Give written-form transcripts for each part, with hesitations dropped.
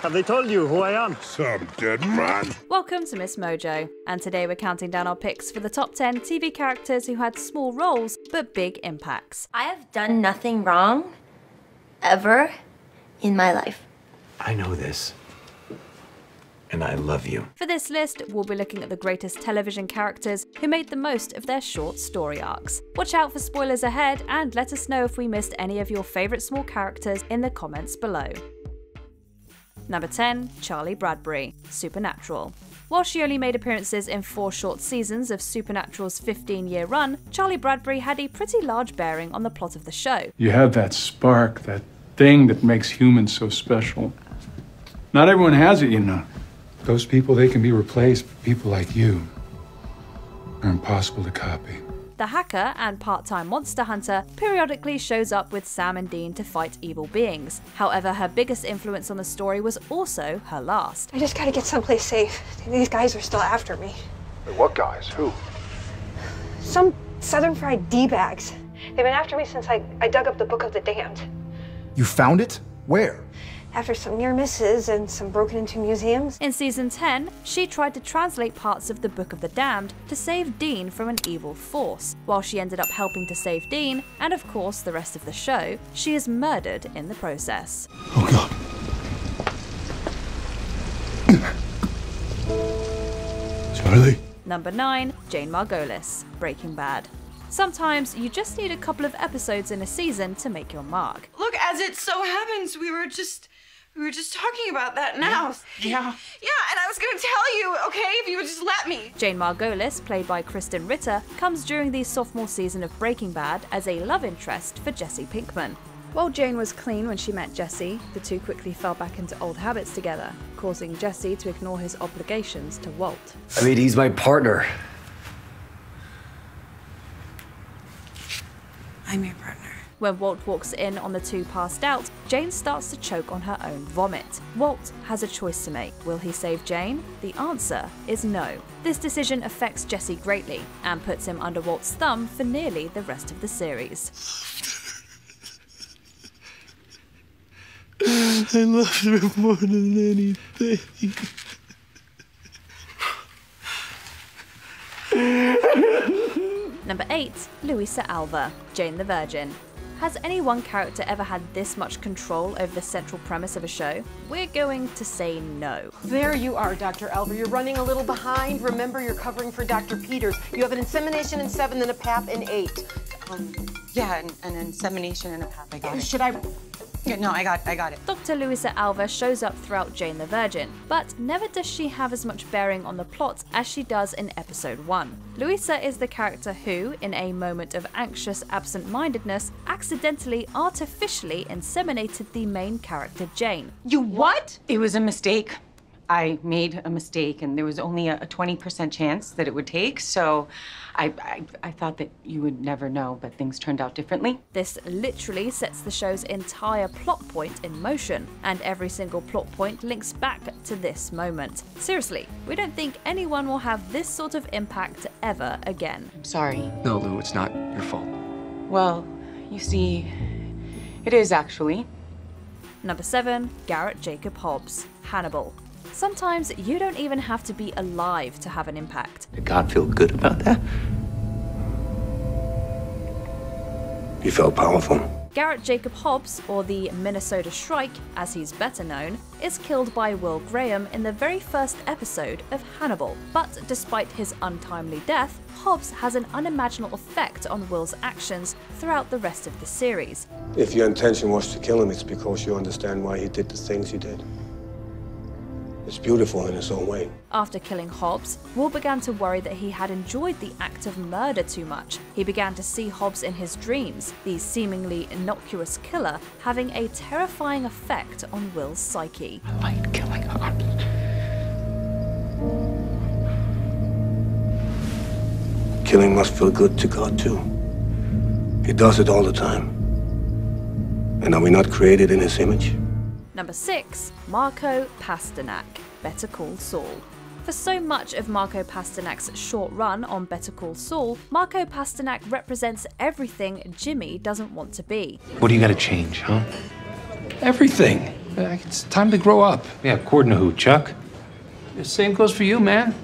Have they told you who I am? Some dead man. Welcome to MsMojo, and today we're counting down our picks for the top 10 TV characters who had small roles but big impacts. I have done nothing wrong, ever, in my life. I know this. And I love you. For this list, we'll be looking at the greatest television characters who made the most of their short story arcs. Watch out for spoilers ahead, and let us know if we missed any of your favourite small characters in the comments below. Number 10, Charlie Bradbury, Supernatural. While she only made appearances in 4 short seasons of Supernatural's 15-year run, Charlie Bradbury had a pretty large bearing on the plot of the show. You have that spark, that thing that makes humans so special. Not everyone has it, you know. Those people, they can be replaced, but people like you are impossible to copy. The hacker and part-time monster hunter periodically shows up with Sam and Dean to fight evil beings. However, her biggest influence on the story was also her last. I just gotta get someplace safe. These guys are still after me. Wait, what guys? Who? Some Southern Fried D-bags. They've been after me since I dug up the Book of the Damned. You found it? Where? After some near misses and some broken into museums. In season 10, she tried to translate parts of the Book of the Damned to save Dean from an evil force. While she ended up helping to save Dean, and of course the rest of the show, she is murdered in the process. Oh God. Charlie? Number 9, Jane Margolis, Breaking Bad. Sometimes you just need a couple of episodes in a season to make your mark. Look, as it so happens, we were just talking about that now. Yeah. Yeah, and I was gonna tell you, okay, if you would just let me. Jane Margolis, played by Kristen Ritter, comes during the sophomore season of Breaking Bad as a love interest for Jesse Pinkman. While Jane was clean when she met Jesse, the two quickly fell back into old habits together, causing Jesse to ignore his obligations to Walt. I mean, he's my partner. I'm your partner. When Walt walks in on the two passed out, Jane starts to choke on her own vomit. Walt has a choice to make. Will he save Jane? The answer is no. This decision affects Jesse greatly and puts him under Walt's thumb for nearly the rest of the series. I love her more than anything. Number 8, Luisa Alva, Jane the Virgin. Has any one character ever had this much control over the central premise of a show? We're going to say no. There you are, Dr. Alva. You're running a little behind. Remember, you're covering for Dr. Peters. You have an insemination in 7 and a pap in 8. Yeah, an insemination and a pap. I got it. Should I? Yeah, no, I got it. Dr. Luisa Alva shows up throughout Jane the Virgin, but never does she have as much bearing on the plot as she does in episode 1. Luisa is the character who, in a moment of anxious absent-mindedness, accidentally artificially inseminated the main character Jane. You what? It was a mistake. I made a mistake, and there was only a 20% chance that it would take, so I thought that you would never know, but things turned out differently. This literally sets the show's entire plot point in motion, and every single plot point links back to this moment. Seriously, we don't think anyone will have this sort of impact ever again. I'm sorry. No, Lou, it's not your fault. Well, you see, it is actually. Number 7, Garrett Jacob Hobbs, Hannibal. Sometimes you don't even have to be alive to have an impact. Did God feel good about that? You felt powerful. Garrett Jacob Hobbs, or the Minnesota Shrike, as he's better known, is killed by Will Graham in the very first episode of Hannibal. But despite his untimely death, Hobbs has an unimaginable effect on Will's actions throughout the rest of the series. If your intention was to kill him, it's because you understand why he did the things he did. It's beautiful in its own way. After killing Hobbs, Will began to worry that he had enjoyed the act of murder too much. He began to see Hobbs in his dreams, the seemingly innocuous killer having a terrifying effect on Will's psyche. I like killing Hobbs. Killing must feel good to God, too. He does it all the time. And are we not created in his image? Number 6, Marco Pasternak, Better Call Saul. For so much of Marco Pasternak's short run on Better Call Saul, Marco Pasternak represents everything Jimmy doesn't want to be. What do you gotta change, huh? Everything. It's time to grow up. Yeah, according to who, Chuck? The same goes for you, man.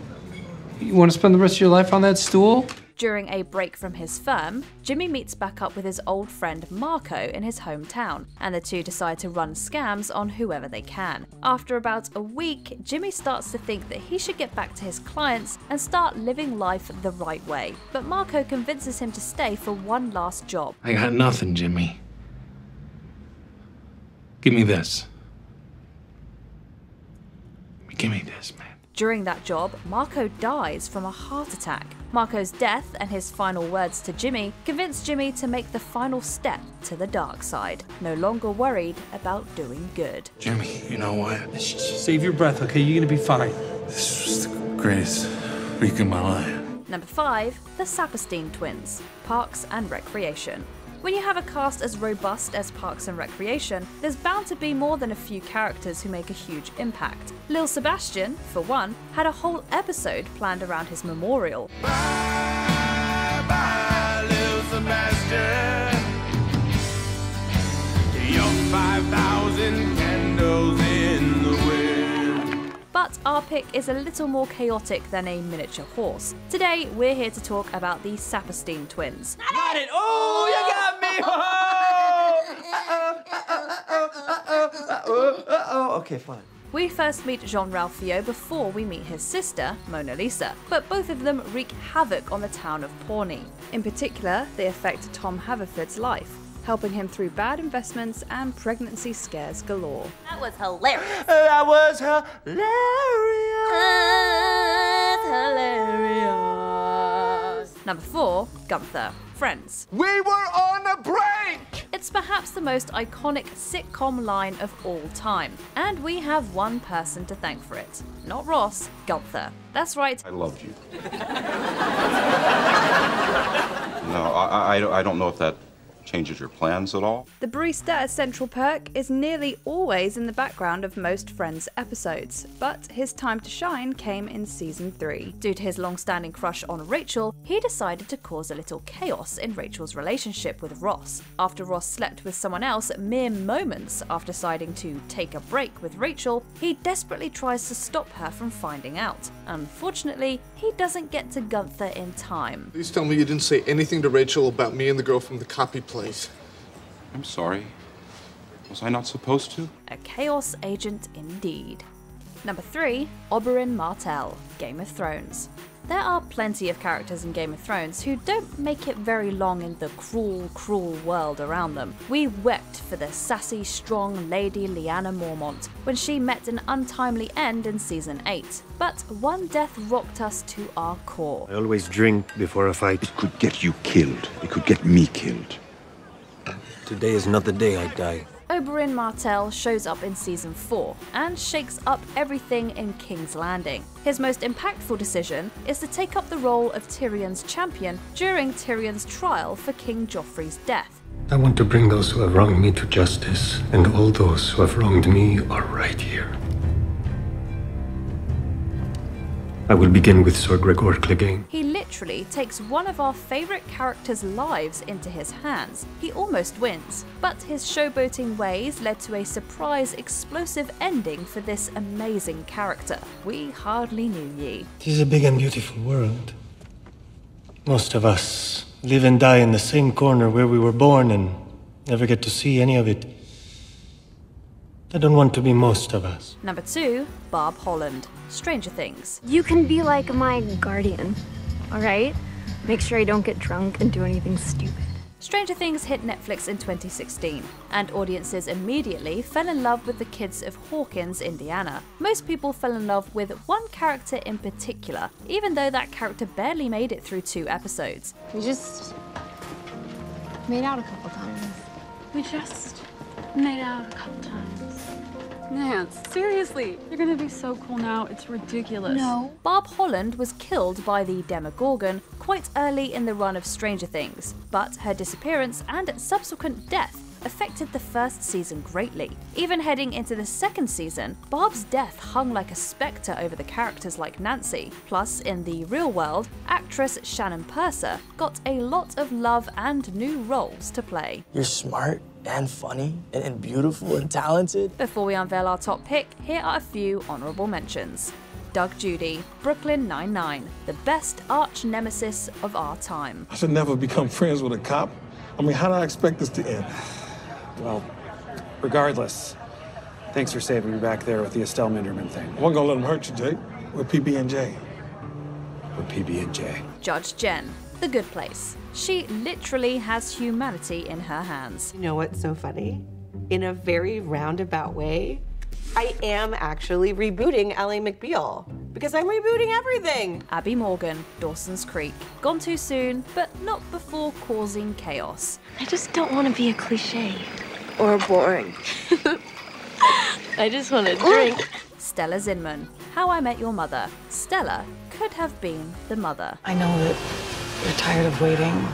You want to spend the rest of your life on that stool? During a break from his firm, Jimmy meets back up with his old friend Marco in his hometown, and the two decide to run scams on whoever they can. After about a week, Jimmy starts to think that he should get back to his clients and start living life the right way. But Marco convinces him to stay for one last job. I got nothing, Jimmy. Give me this. Give me this, man. During that job, Marco dies from a heart attack. Marco's death and his final words to Jimmy convince Jimmy to make the final step to the dark side, no longer worried about doing good. Jimmy, you know what? Save your breath, okay? You're gonna be fine. This was the greatest week of my life. Number 5, the Saperstein twins, Parks and Recreation. When you have a cast as robust as Parks and Recreation, there's bound to be more than a few characters who make a huge impact. Lil Sebastian, for one, had a whole episode planned around his memorial. Bye, bye, Lil Sebastian. Your 5,000 candles in the wind. But our pick is a little more chaotic than a miniature horse. Today, we're here to talk about the Saperstein twins. Got it! Oh, you got me! Okay, fine. We first meet Jean-Ralphio before we meet his sister, Mona Lisa, but both of them wreak havoc on the town of Pawnee. In particular, they affect Tom Haverford's life, helping him through bad investments and pregnancy scares galore. That was hilarious. That was hilarious. Number 4, Gunther, Friends. We were on a break! It's perhaps the most iconic sitcom line of all time, and we have one person to thank for it. Not Ross, Gunther. That's right. I loved you. No, I don't know if that changes your plans at all. The barista at Central Perk is nearly always in the background of most Friends episodes, but his time to shine came in season 3. Due to his long-standing crush on Rachel, he decided to cause a little chaos in Rachel's relationship with Ross. After Ross slept with someone else mere moments after deciding to take a break with Rachel, he desperately tries to stop her from finding out. Unfortunately, he doesn't get to Gunther in time. Please tell me you didn't say anything to Rachel about me and the girl from the copy place. I'm sorry. Was I not supposed to? A chaos agent indeed. Number 3, Oberyn Martell, Game of Thrones. There are plenty of characters in Game of Thrones who don't make it very long in the cruel, cruel world around them. We wept for the sassy, strong Lady Lyanna Mormont when she met an untimely end in Season 8. But one death rocked us to our core. I always drink before a fight. It could get you killed. It could get me killed. Today is not the day I die. Oberyn Martell shows up in Season 4 and shakes up everything in King's Landing. His most impactful decision is to take up the role of Tyrion's champion during Tyrion's trial for King Joffrey's death. I want to bring those who have wronged me to justice, and all those who have wronged me are right here. I will begin with Sir Gregor Clegane. He literally takes one of our favourite characters' lives into his hands. He almost wins, but his showboating ways led to a surprise, explosive ending for this amazing character. We hardly knew ye. It is a big and beautiful world. Most of us live and die in the same corner where we were born and never get to see any of it. I don't want to be most of us. Number 2, Barb Holland, Stranger Things. You can be like my guardian, all right? Make sure I don't get drunk and do anything stupid. Stranger Things hit Netflix in 2016, and audiences immediately fell in love with the kids of Hawkins, Indiana. Most people fell in love with one character in particular, even though that character barely made it through 2 episodes. We just made out a couple times. We just made out a couple times. Man, seriously, you're gonna be so cool now, it's ridiculous. No. Barb Holland was killed by the Demogorgon quite early in the run of Stranger Things, but her disappearance and subsequent death affected the first season greatly. Even heading into the second season, Barb's death hung like a spectre over the characters like Nancy. Plus, in the real world, actress Shannon Purser got a lot of love and new roles to play. You're smart and funny and beautiful and talented. Before we unveil our top pick, here are a few honourable mentions. Doug Judy, Brooklyn Nine-Nine, the best arch nemesis of our time. I should never become friends with a cop. I mean, how do I expect this to end? Well, regardless, thanks for saving me back there with the Estelle Minderman thing. I wasn't gonna let him hurt you, Jake. We're PB&J. We're PB&J. Judge Jen, The Good Place. She literally has humanity in her hands. You know what's so funny? In a very roundabout way, I am actually rebooting Ally McBeal because I'm rebooting everything. Abby Morgan, Dawson's Creek. Gone too soon, but not before causing chaos. I just don't want to be a cliche. Or boring. I just want to drink. Stella Zinman, How I Met Your Mother. Stella could have been the mother. I know that you're tired of waiting,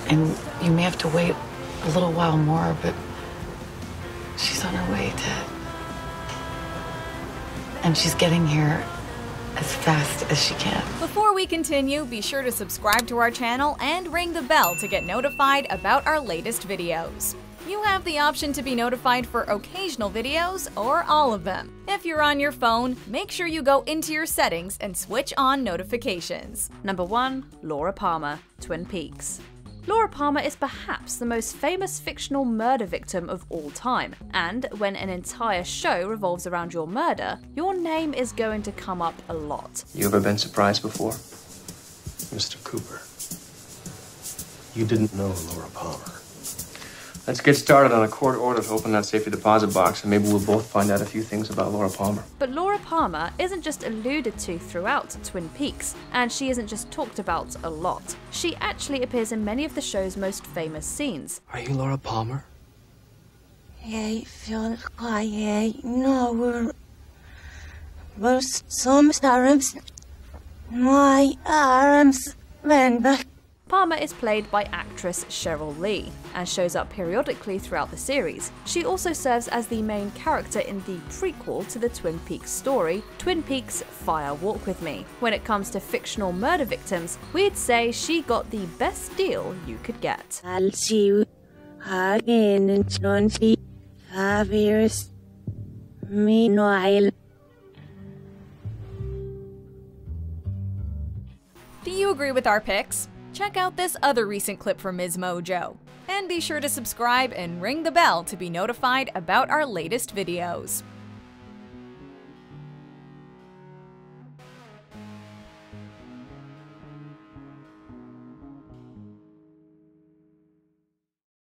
and you may have to wait a little while more, but she's on her way to... And she's getting here as fast as she can. Before we continue, be sure to subscribe to our channel and ring the bell to get notified about our latest videos. You have the option to be notified for occasional videos or all of them. If you're on your phone, make sure you go into your settings and switch on notifications. Number 1, Laura Palmer, Twin Peaks. Laura Palmer is perhaps the most famous fictional murder victim of all time, and when an entire show revolves around your murder, your name is going to come up a lot. You ever been surprised before? Mr. Cooper, you didn't know Laura Palmer. Let's get started on a court order to open that safety deposit box, and maybe we'll both find out a few things about Laura Palmer. But Laura Palmer isn't just alluded to throughout Twin Peaks, and she isn't just talked about a lot. She actually appears in many of the show's most famous scenes. Are you Laura Palmer? I feel quiet. No, we're some arms. My arms went back. Palmer is played by actress Cheryl Lee and shows up periodically throughout the series. She also serves as the main character in the prequel to the Twin Peaks story, Twin Peaks Fire Walk With Me. When it comes to fictional murder victims, we'd say she got the best deal you could get. I'll see you again in 25 years. Meanwhile. Do you agree with our picks? Check out this other recent clip from MsMojo. And be sure to subscribe and ring the bell to be notified about our latest videos.